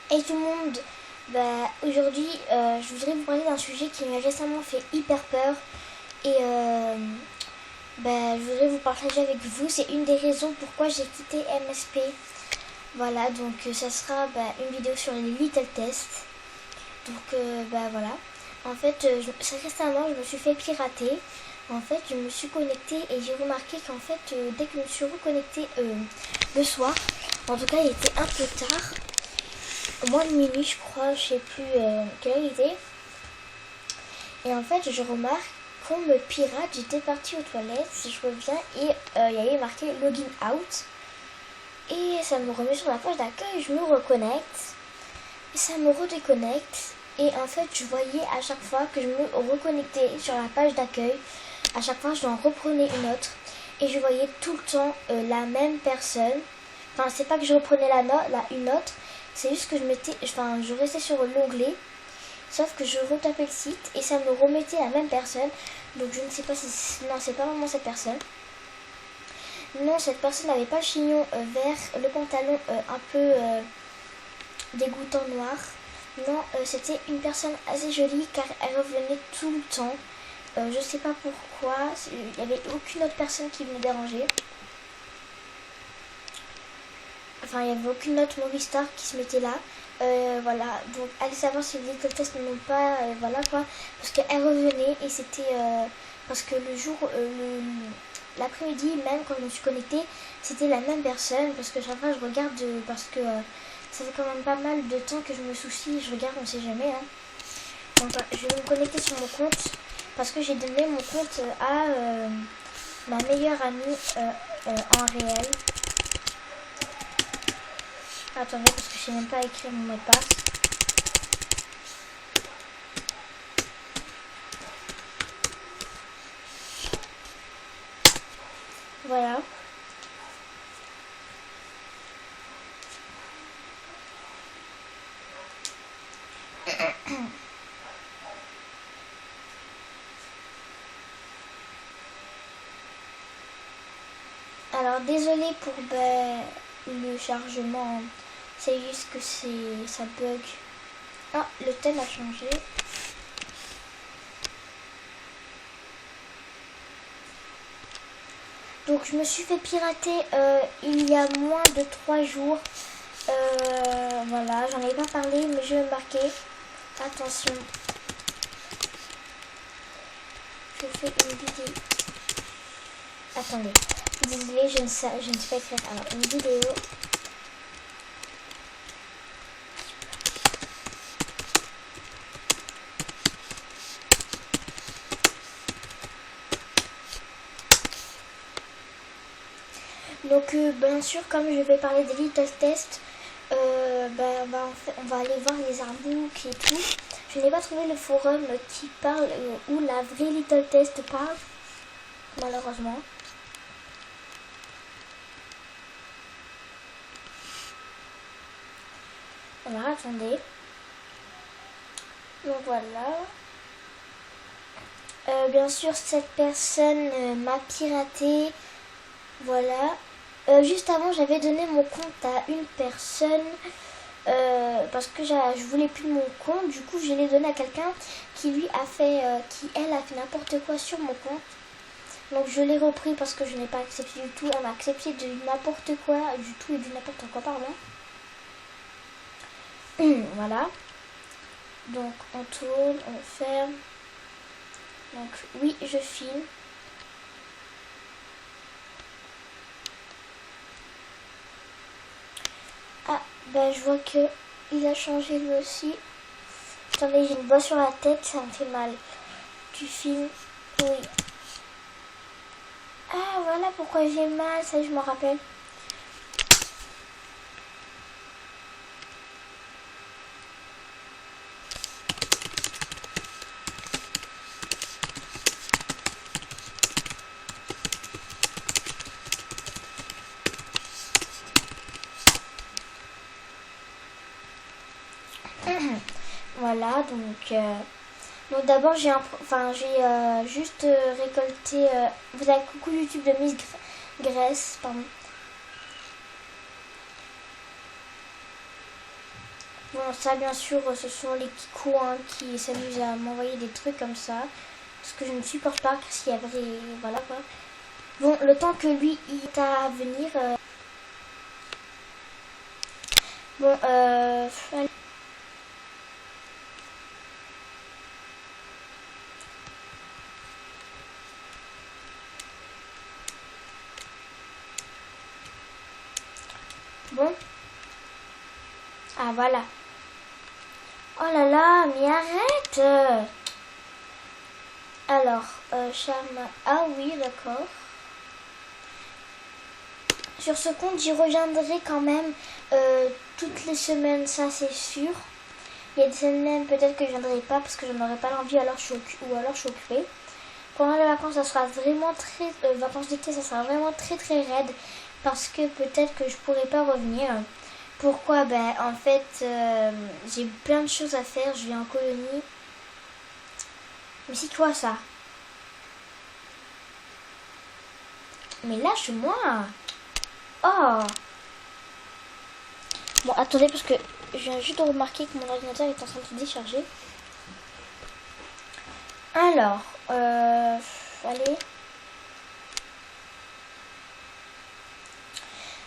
Hey tout le monde, aujourd'hui je voudrais vous parler d'un sujet qui m'a récemment fait hyper peur et je voudrais vous partager avec vous. C'est une des raisons pourquoi j'ai quitté MSP. Voilà, donc ça sera une vidéo sur les little tests. Donc voilà, en fait récemment je me suis fait pirater. En fait je me suis connectée et j'ai remarqué qu'en fait dès que je me suis reconnectée le soir, en tout cas il était un peu tard. Moins de minuit, je crois, je sais plus quelle heure il était. Et en fait, je remarque qu'on me pirate. J'étais partie aux toilettes, si je reviens, et il y avait marqué login out. Et ça me remet sur la page d'accueil, je me reconnecte. Et ça me redéconnecte. Et en fait, je voyais à chaque fois que je me reconnectais sur la page d'accueil, à chaque fois, je en reprenais une autre. Et je voyais tout le temps la même personne. Enfin, c'est pas que je reprenais une autre. C'est juste que je restais sur l'onglet, sauf que je retapais le site et ça me remettait la même personne. Donc je ne sais pas si... Non, c'est pas vraiment cette personne. Non, cette personne n'avait pas le chignon vert, le pantalon un peu dégoûtant noir. Non, c'était une personne assez jolie car elle revenait tout le temps. Je sais pas pourquoi, il n'y avait aucune autre personne qui venait déranger. Enfin, il n'y avait aucune autre movie star qui se mettait là. Voilà, donc allez savoir si les little tests n'ont pas, voilà quoi, parce qu'elle revenait et c'était parce que le jour, l'après-midi, même quand je me suis connectée, c'était la même personne, parce que chaque fois je regarde, parce que ça fait quand même pas mal de temps que je me soucie, je regarde, on sait jamais. Hein. Donc, je vais me connecter sur mon compte, parce que j'ai donné mon compte à ma meilleure amie en réel. Attendez, parce que je sais même pas écrire mon mot de passe. Voilà. Alors désolé pour le chargement. C'est juste que ça bug. Ah, le thème a changé. Donc je me suis fait pirater il y a moins de 3 jours. Voilà, j'en ai pas parlé, mais je vais marquer. Attention. Je fais une vidéo. Attendez. Désolé, je ne sais pas écrire. Alors, une vidéo. Donc bien sûr, comme je vais parler des little tests, on va aller voir les artbooks et tout. Je n'ai pas trouvé le forum qui parle, où la vraie little test parle, malheureusement. Alors attendez. Donc voilà. Bien sûr, cette personne m'a piraté. Voilà. Juste avant, j'avais donné mon compte à une personne parce que je voulais plus mon compte. Du coup, je l'ai donné à quelqu'un qui lui a fait, elle a fait n'importe quoi sur mon compte. Donc je l'ai repris parce que je n'ai pas accepté du tout. On a accepté du n'importe quoi, du tout et du n'importe quoi, pardon. Voilà. Donc on tourne, on ferme. Donc oui, je filme. Ah, je vois que il a changé lui aussi. Attendez, j'ai une bosse sur la tête, ça me fait mal. Tu filmes. Oui. Ah, voilà pourquoi j'ai mal, ça je m'en rappelle. Voilà, donc d'abord j'ai juste récolté. Vous avez coucou YouTube de Miss Grèce, pardon. Bon, ça, bien sûr, ce sont les kikous hein, qui s'amusent à m'envoyer des trucs comme ça. Ce que je ne supporte pas, parce qu'il y a vrai... Voilà, quoi. Bon, le temps que lui, il est à venir... Bon, allez. Bon. Ah, voilà. Oh là là, mais arrête. Alors, charme... Ah oui, d'accord. Sur ce compte, j'y reviendrai quand même toutes les semaines, ça c'est sûr. Il y a des semaines peut-être que je viendrai pas parce que je n'aurai pas l'envie, alors ou alors je suis occupée. Pendant les vacances, ça sera vraiment très... vacances d'été, ça sera vraiment très très raide parce que peut-être que je pourrai pas revenir. Pourquoi? Ben en fait, j'ai plein de choses à faire, je vais en colonie. Mais c'est quoi ça? Mais lâche-moi! Oh! Bon, attendez, parce que je viens juste de remarquer que mon ordinateur est en train de se décharger. Alors, allez.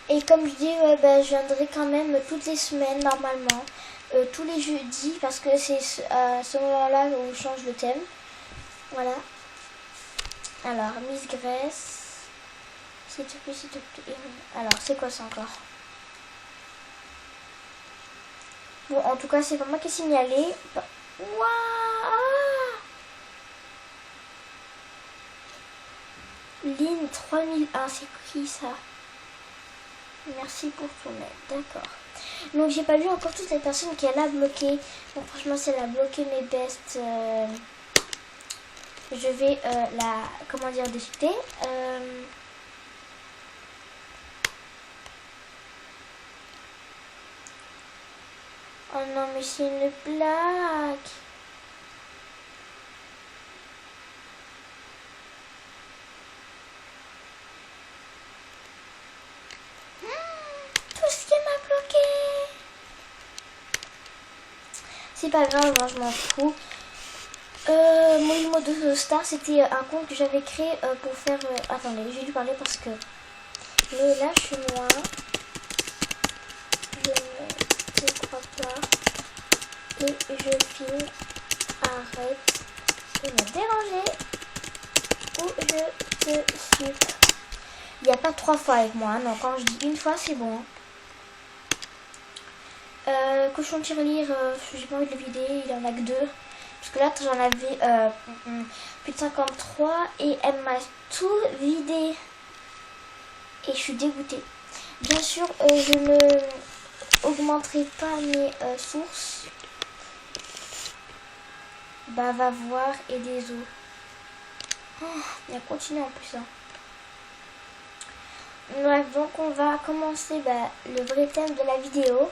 Et comme je dis, ouais, bah, je viendrai quand même toutes les semaines, normalement. Tous les jeudis, parce que c'est à ce moment-là où je change le thème. Voilà. Alors, Miss Grace. S'il te plaît, s'il te plaît. Alors, c'est quoi ça encore? Bon, en tout cas, c'est pas moi qui ai signalé. Waouh! Ligne 3001, c'est qui ça? Merci pour ton aide, d'accord. Donc, j'ai pas vu encore toutes les personnes qu'elle a bloquées. Donc, franchement, si elle a bloqué mes bestes, je vais la, comment dire, déchiqueter. Oh non, mais c'est une blague. Tout ce qui m'a bloqué. C'est pas grave, hein, je m'en fous. Mon mode de star, c'était un compte que j'avais créé pour faire... attendez, je vais lui parler parce que... Mais lâche-moi. Je ne te crois pas. Et je filme. Arrête de me déranger. Ou je te suis. Il n'y a pas 3 fois avec moi. Hein. Non, quand je dis une fois, c'est bon. Cochon tirelire, j'ai pas envie de le vider. Il y en a que 2. Parce que là, j'en avais plus de 53. Et elle m'a tout vidé. Et je suis dégoûtée. Bien sûr, je ne augmenterai pas mes sources. Bah, va voir et des os. Oh, il a continué en plus. Hein. Bref, donc on va commencer le vrai thème de la vidéo.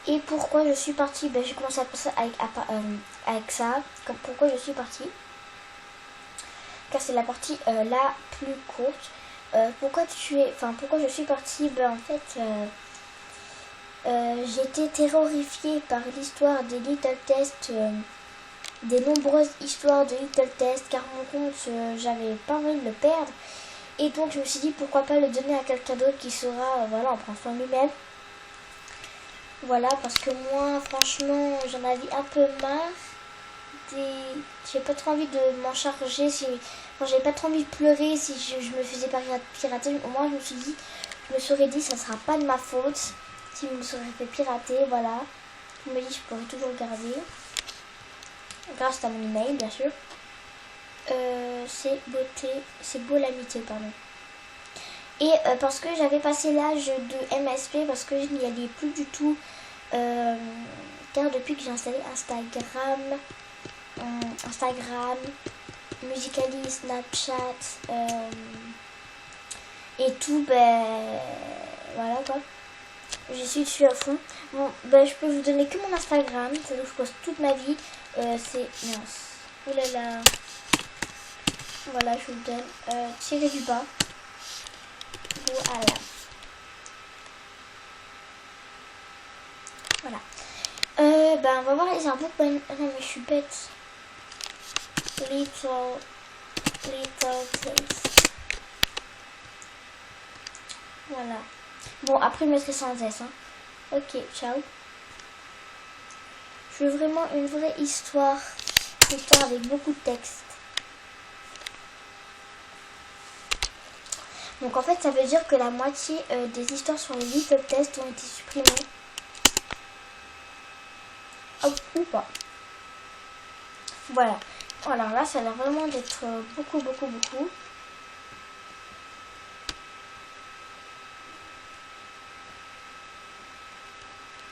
Et pourquoi je suis partie? J'ai commencé à passer avec ça. Pourquoi je suis partie? Car c'est la partie la plus courte. Pourquoi je suis partie? En fait, j'étais terrorifiée par l'histoire des Little Test, des nombreuses histoires de Little Test, car mon compte, j'avais pas envie de le perdre. Et donc je me suis dit pourquoi pas le donner à quelqu'un d'autre qui saura, voilà, en prendre soin de lui-même. Voilà, parce que moi, franchement, j'en avais un peu marre. J'ai pas trop envie de m'en charger. J'avais pas trop envie de pleurer si je me faisais pas pirater. Au moins, je me serais dit, ça sera pas de ma faute si je me serais fait pirater. Voilà. Je me dis, je pourrais toujours le garder. Grâce à mon email, bien sûr. C'est beau l'amitié, pardon. Et parce que j'avais passé l'âge de MSP, parce que je n'y allais plus du tout. Car depuis que j'ai installé Instagram, Musical.ly, Snapchat et tout, voilà quoi. Je suis dessus à fond. Bon, je peux vous donner que mon Instagram, c'est où je poste toute ma vie. C'est mince. Oh là là. Voilà, je vous le donne. Tirez du bas. Voilà. Voilà. On va voir les arbres. Non mais je suis bête. Little place. Voilà. Bon, après je mettrai sans S. Hein. Ok, ciao. Je veux vraiment une vraie histoire. Une histoire avec beaucoup de texte. Donc en fait, ça veut dire que la moitié des histoires sur les little tests ont été supprimées. Hop, ou pas. Voilà. Alors là, ça a l'air vraiment d'être beaucoup.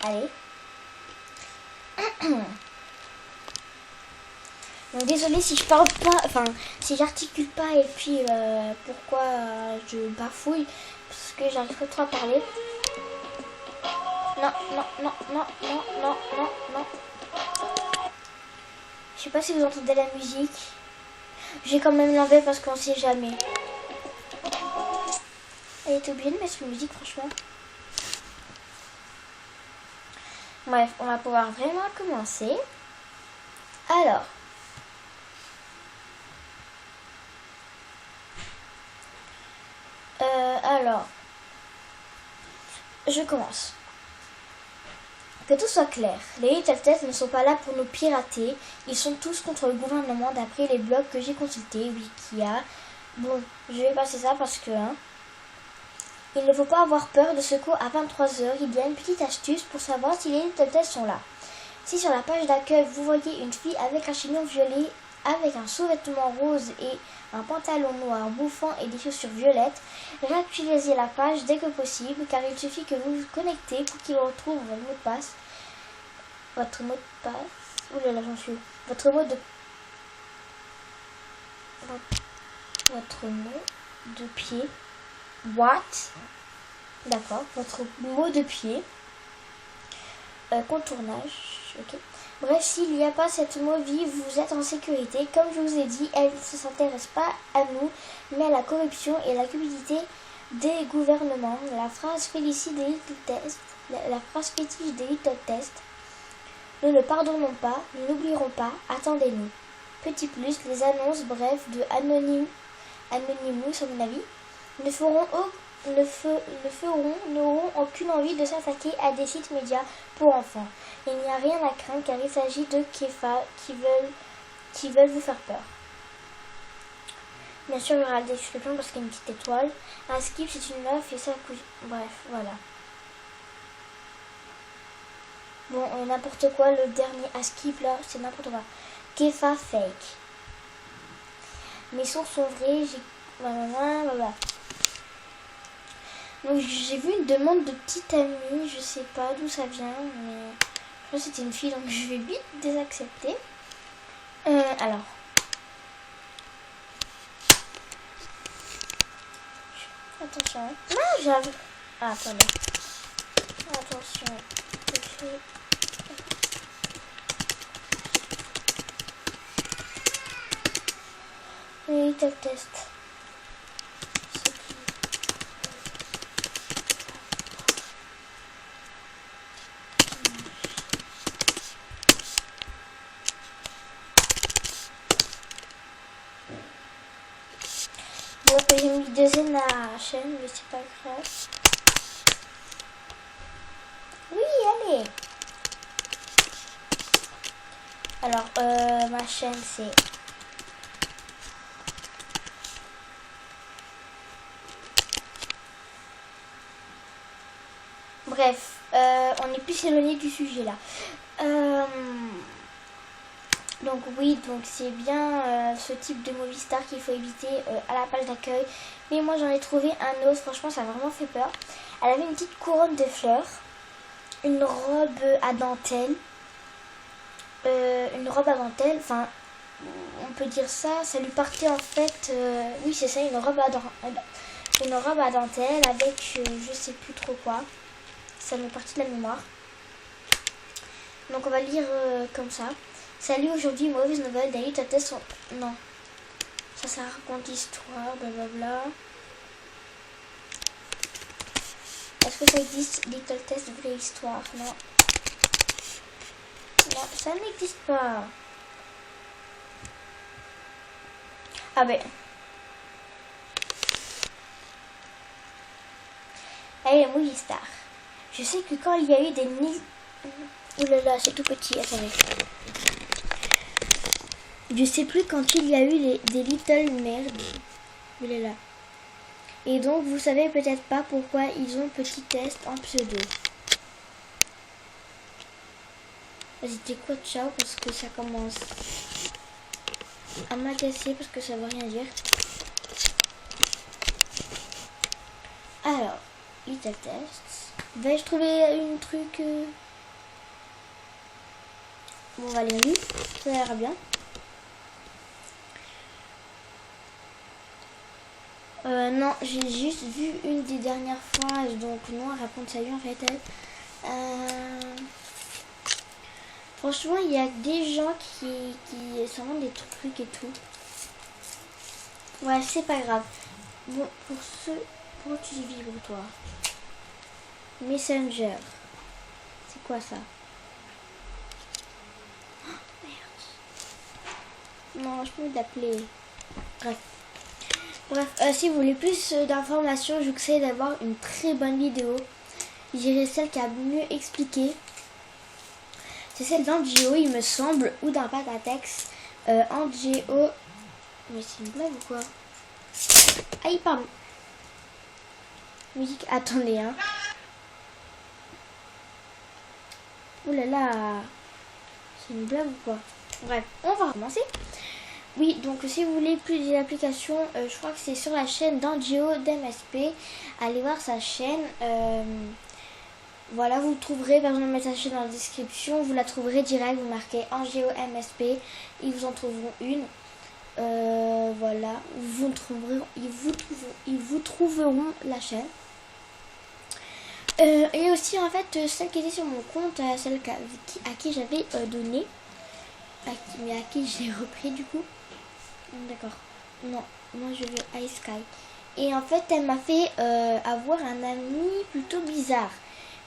Allez. Donc désolée si je parle pas, enfin si j'articule pas et puis pourquoi je bafouille, parce que j'arrive pas trop à parler. Non. Je sais pas si vous entendez la musique. J'ai quand même l'enlever parce qu'on sait jamais. Elle est obligée de mettre une musique franchement. Bref, on va pouvoir vraiment commencer. Alors. Je commence. Que tout soit clair, les Little Tests ne sont pas là pour nous pirater, ils sont tous contre le gouvernement d'après les blogs que j'ai consultés, Wikia. Bon, je vais passer ça parce que... il ne faut pas avoir peur de ce qu'à 23h, il y a une petite astuce pour savoir si les Little Tests sont là. Si sur la page d'accueil, vous voyez une fille avec un chignon violet, avec un sous-vêtement rose et un pantalon noir bouffant et des chaussures violettes, réactualisez la page dès que possible car il suffit que vous vous connectez pour qu'il retrouve votre mot de passe. Votre mot de passe. Oulala, j'en suis où? Votre mot de pied. What? D'accord. Votre mot de pied. Contournage. Ok. Bref, s'il n'y a pas cette mot-vie, vous êtes en sécurité. Comme je vous ai dit, elle ne s'intéresse pas à nous, mais à la corruption et la cupidité des gouvernements. La phrase fétiche des Little Tests. Nous ne pardonnons pas, nous n'oublierons pas, attendez-nous. Petit plus, les annonces brèves de Anonymous, à mon avis, n'auront aucune envie de s'attaquer à des sites médias pour enfants. Il n'y a rien à craindre car il s'agit de Kefa qui veulent vous faire peur. Bien sûr, il y aura des descriptions parce qu'il y a une petite étoile. Un skip, c'est une meuf et ça couche. Bref, voilà. Bon, n'importe quoi, le dernier à skip là, c'est n'importe quoi. Kefa fake. Mes sources sont vraies, voilà. Donc j'ai vu une demande de petite amie, je sais pas d'où ça vient, mais je crois que c'était une fille, donc je vais vite désaccepter. Alors. Attention. Ah, j'avais... Ah, attendez. Attention. Little test. Bon, j'ai mis deuxième la chaîne, mais c'est pas grave. Oui, allez. Alors, ma chaîne, c'est... Bref, on est plus éloigné du sujet là. Donc oui, donc c'est bien ce type de Movistar qu'il faut éviter à la page d'accueil. Mais moi j'en ai trouvé un autre, franchement ça m'a vraiment fait peur. Elle avait une petite couronne de fleurs, une robe à dentelle. Enfin on peut dire ça, ça lui partait en fait, oui c'est ça, une robe à dentelle avec je sais plus trop quoi. Ça m'est parti de la mémoire. Donc on va lire comme ça. Salut, aujourd'hui, mauvaise nouvelle, des Little Tests sont... Non. Ça raconte l'histoire, blablabla. Est-ce que ça existe, Little Tests, vraie histoire? Non. Non, ça n'existe pas. Ah ben. Allez, Movie Star. Je sais que quand il y a eu des... Oh là là, c'est tout petit, attendez. Je sais plus quand il y a eu des Little Merdes. Il est là. Et donc, vous savez peut-être pas pourquoi ils ont petit test en pseudo. Vas-y, t'es quoi, ciao, parce que ça commence à m'agacer, parce que ça veut rien dire. Alors, Little Test. Vais-je trouver une truc... Bon, on va aller vite, ça a l'air bien. Non, j'ai juste vu une des dernières fois, donc non, répondre ça y est en fait. Franchement, il y a des gens qui s'inventent des trucs et tout. Ouais, c'est pas grave. Bon, pour tu vibres toi. Messenger. C'est quoi ça? Oh, merde. Non, je peux l'appeler. Bref. Bref, si vous voulez plus d'informations, je vous conseille d'avoir une très bonne vidéo. Je dirais celle qui a mieux expliqué. C'est celle d'Angio, il me semble, ou d'un Patatex. Angio. Mais c'est une blague ou quoi? Aïe, pardon. Musique, attendez, hein. Ouh là là. C'est une blague ou quoi? Bref, on va commencer. Oui, donc si vous voulez plus d'applications, je crois que c'est sur la chaîne d'Angio d'MSP. Allez voir sa chaîne. Voilà, vous trouverez, par exemple, mettre sa chaîne dans la description. Vous la trouverez direct, vous marquez Angio MSP. Ils vous en trouveront une. Voilà, ils vous trouveront la chaîne. Et aussi, en fait, celle qui était sur mon compte, celle à qui j'avais donné. Mais à qui j'ai repris du coup. D'accord. Non, moi je veux Ice Sky. Et en fait, elle m'a fait avoir un ami plutôt bizarre.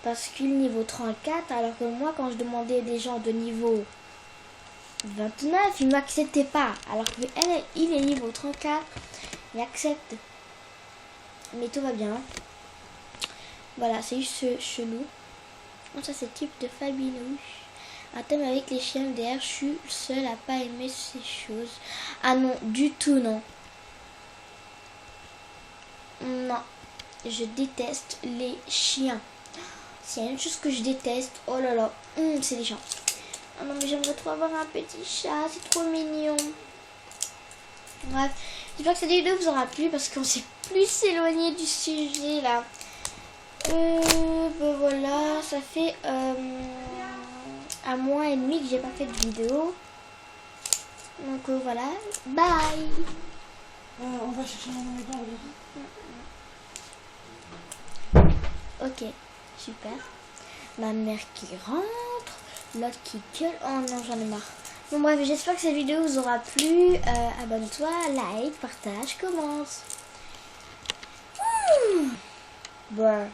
Parce qu'il niveau 34, alors que moi, quand je demandais des gens de niveau 29, il ne m'acceptait pas. Alors que il est niveau 34, il accepte. Mais tout va bien. Voilà, c'est juste chelou. Bon, ça, c'est le type de Fabinouche. Un thème avec les chiens derrière, je suis seule à pas aimer ces choses. Ah non, du tout non. Non, je déteste les chiens. S'il y a une chose que je déteste, oh là là, c'est les chiens. Ah non mais j'aimerais trop avoir un petit chat, c'est trop mignon. Bref, j'espère que cette vidéo vous aura plu parce qu'on s'est plus éloigné du sujet là. Ben voilà, ça fait... un mois et demi que j'ai pas fait de vidéo. Donc voilà. Bye. On va chercher mon médaille. Ok, super. Ma mère qui rentre. L'autre qui gueule. Oh non, j'en ai marre. Bon bref, j'espère que cette vidéo vous aura plu. Abonne-toi, like, partage, commente. Bon.